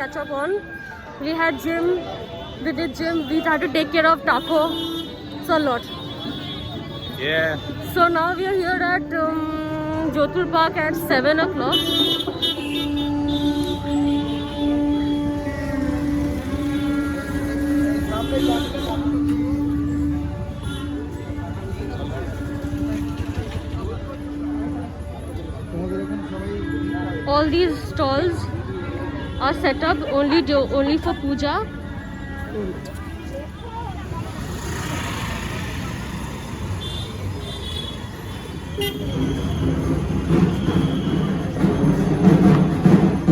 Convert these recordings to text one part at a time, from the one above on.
catch up on. We had gym, we did gym, we had to take care of Taco. So a lot. Yeah. So now we are here at Jodhpur Park at 7 o'clock. All these stalls are set up only for puja.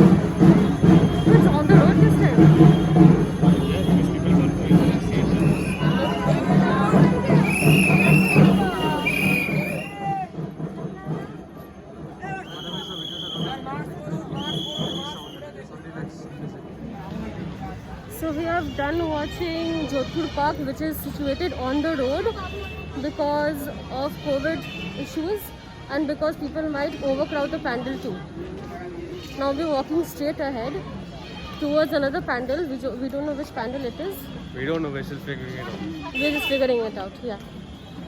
It's on the road this time. So we have done watching Jodhpur Park, which is situated on the road because of COVID issues and because people might overcrowd the pandal too. Now we're walking straight ahead towards another pandal. We don't know which pandal it is. We don't know, we're still figuring it out. We're just figuring it out, yeah.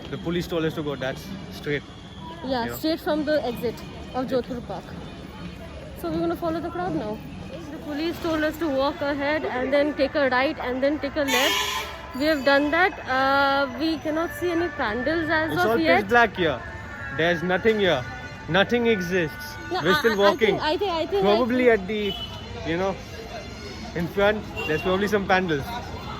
The police told us to go, that's straight. Yeah, straight from the exit of Jodhpur Park. So we're going to follow the crowd now. The police told us to walk ahead and then take a right and then take a left. We have done that. We cannot see any pandals as It's of all yet. pitch black here. There's nothing here. Nothing exists. No, We're still walking. I think Probably at the, in front, there's probably some pandals.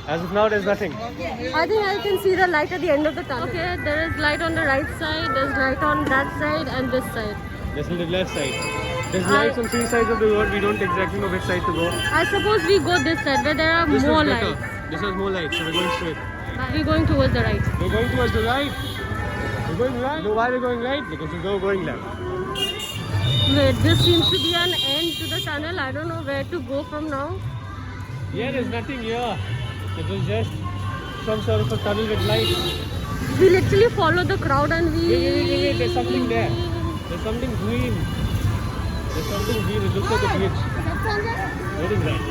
As of now, there's nothing. I think I can see the light at the end of the tunnel. Okay, there is light on the right side, there's light on that side and this side. There's on the left side. There's lights on three sides of the road. We don't exactly know which side to go. I suppose we go this side where there are This more was better. lights. This has more lights, so we're going straight. We're going towards the right. We're going towards the right. We're going right. You know why we're going right? Because we're going left. Wait, this seems to be an end to the tunnel. I don't know where to go from now. Yeah, there's nothing here. It was just some sort of a tunnel with lights. We literally follow the crowd and we... Wait, there's something there. There's something green. There's something green. It looks like a bridge. What is that?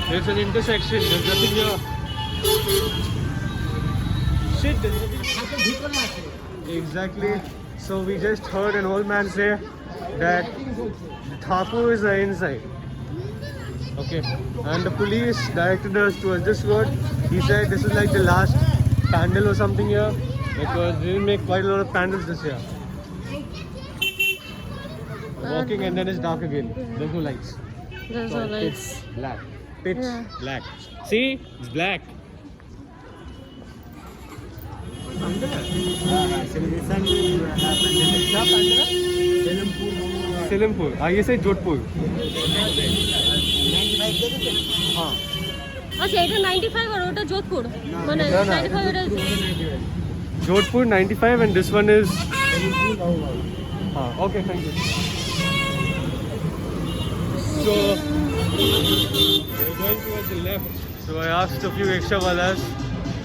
There's an intersection. There's nothing here. Shit, there's nothing. Exactly. So we just heard an old man say that the Thakur is inside. Okay. And the police directed us towards this road. He said this is like the last pandal or something here because we didn't make quite a lot of pandals this year. Walking and then it's dark again. There's no lights. There's no lights. Pitch black. Pitch Yeah. black. See? It's black. Selimpur. You say Jodhpur. हाँ. अच्छा এটা 95 আর ওটা যোধপুর মানে 95 এটা Jodhpur 95 and this one is okay, thank you. So we're going towards the left. So I asked a few rickshaw walas.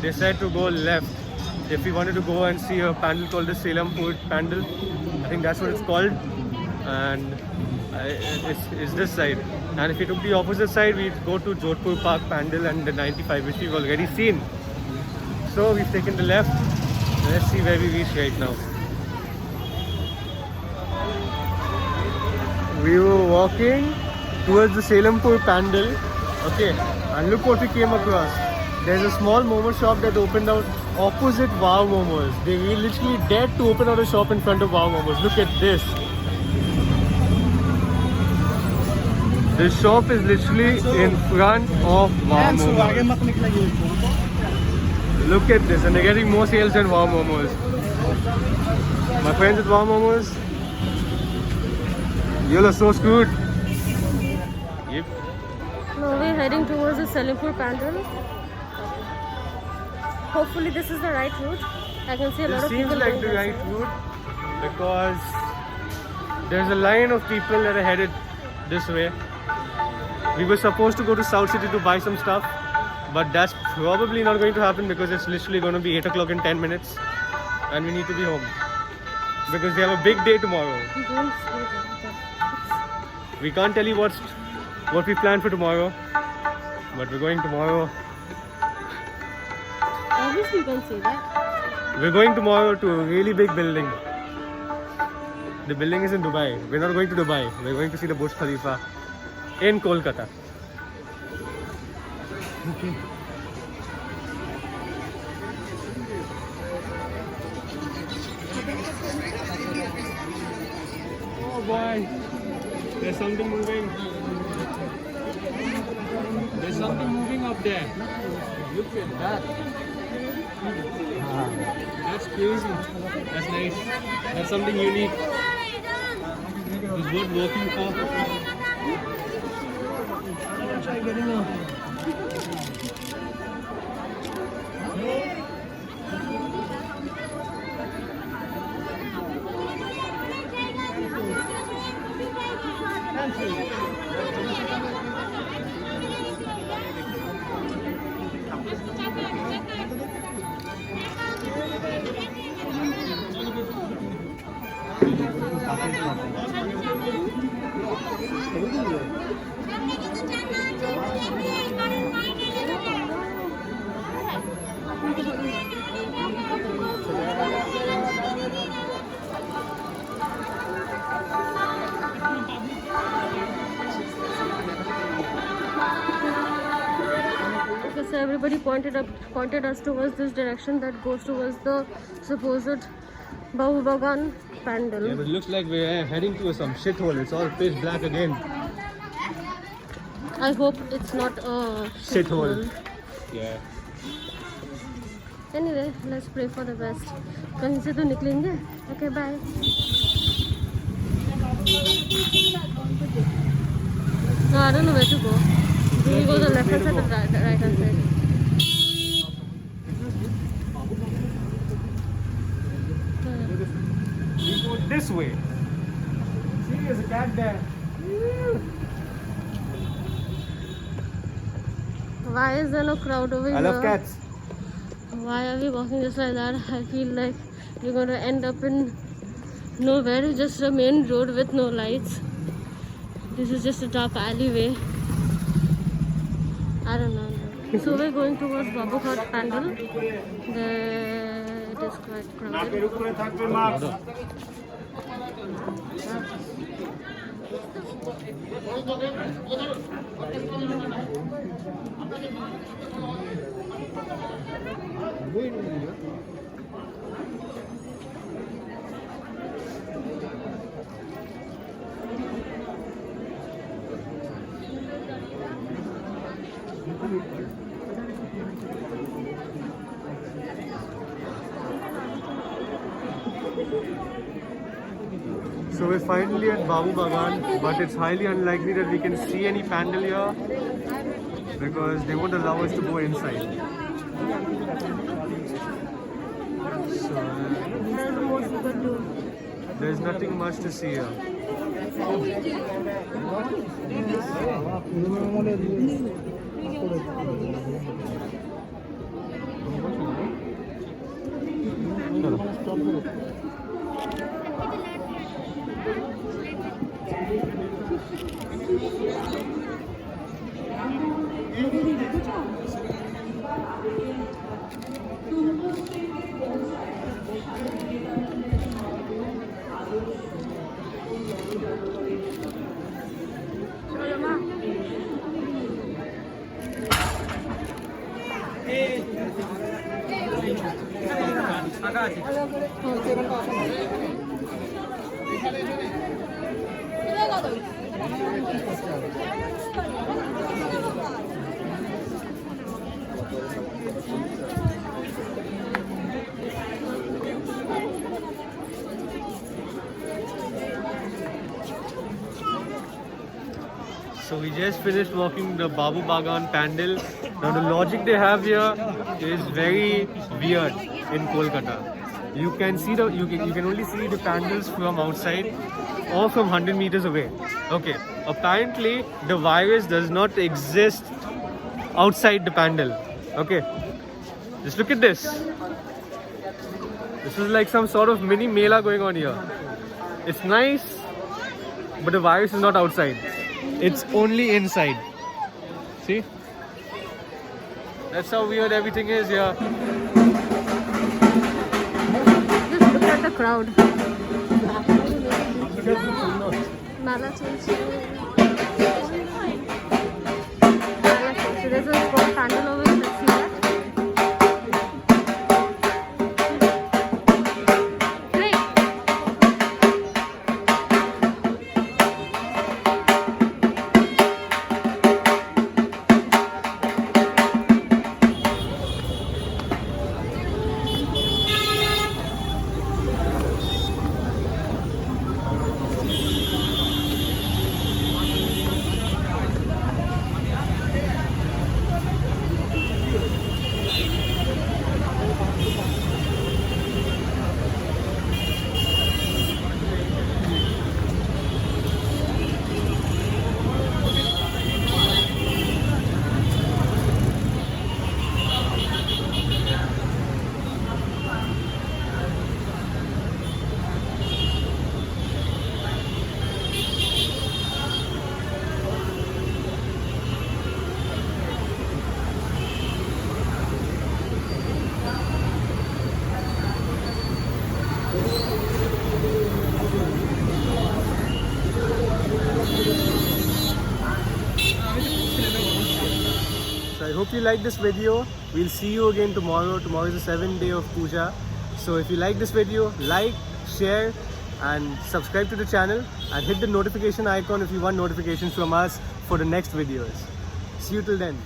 They said to go left if we wanted to go and see a pandal called the Selimpur pandal. I think that's what it's called, and it's this side. And if we took the opposite side, we'd go to Jodhpur Park pandal and the 95, which we've already seen. So we've taken the left. Let's see where we reach right now. We were walking towards the Selimpur pandal. Okay, and look what we came across. There's a small momo shop that opened out opposite Wow Momos. They literally dared to open out a shop in front of Wow Momos. Look at this. This shop is literally in front of Wow Momos. Look at this, and they're getting more sales than Wow Momos. My friends at Wow Momos, you are so screwed. Yep. Now we're heading towards the Selimpur pandal. Hopefully this is the right route. I can see a lot It of people seems like going the that right side. route because there's a line of people that are headed this way. We were supposed to go to South City to buy some stuff, but that's probably not going to happen because it's literally going to be 8 o'clock in 10 minutes and we need to be home because we have a big day tomorrow. Don't say that. We can't tell you what we plan for tomorrow, but we're going tomorrow. Obviously, you can say that. We're going tomorrow to a really big building. The building is in Dubai. We're not going to Dubai. We're going to see the Burj Khalifa in Kolkata. Okay. Oh boy, there's something moving. There's something moving up there. Look at that. That's crazy. That's nice. That's something unique. It's worth working for. Try getting up. So everybody pointed us towards this direction that goes towards the supposed Babu Bagan pandal. Yeah, but it looks like we're heading to some shithole. It's all pitch black again. I hope it's not a Shithole. Yeah. Anyway, let's pray for the best. कहीं से तो निकलेंगे. Okay, bye. No, I don't know where to go. Do we go the left hand side or the right hand side? We go this way. See, there's a cat there. Why is there no crowd over here? I love cats. Why are we walking just like that? I feel like we're going to end up in nowhere. It's just a main road with no lights. This is just a dark alleyway. I don't know. So we're going towards Babu Ghat Pandal. There it is quite crowded. So we're finally at Babu Bagan, but it's highly unlikely that we can see any pandal here because they won't allow us to go inside. So there's nothing much to see here. So we just finished walking the Babu Bagan Pandal. Now the logic they have here is very weird in Kolkata. You can see you can only see the pandals from outside or from 100 meters away. Okay. Apparently the virus does not exist outside the pandal. Okay. Just look at this. This is like some sort of mini mela going on here. It's nice. but the virus is not outside. It's only inside. See? That's how weird everything is here. Just look at the crowd. Mala cholche. There's a small candle over here. Let's see that. Great. So I hope you like this video. We'll see you again tomorrow. Tomorrow is the 7th day of Puja. So if you like this video, like, share and subscribe to the channel and hit the notification icon if you want notifications from us for the next videos. See you till then.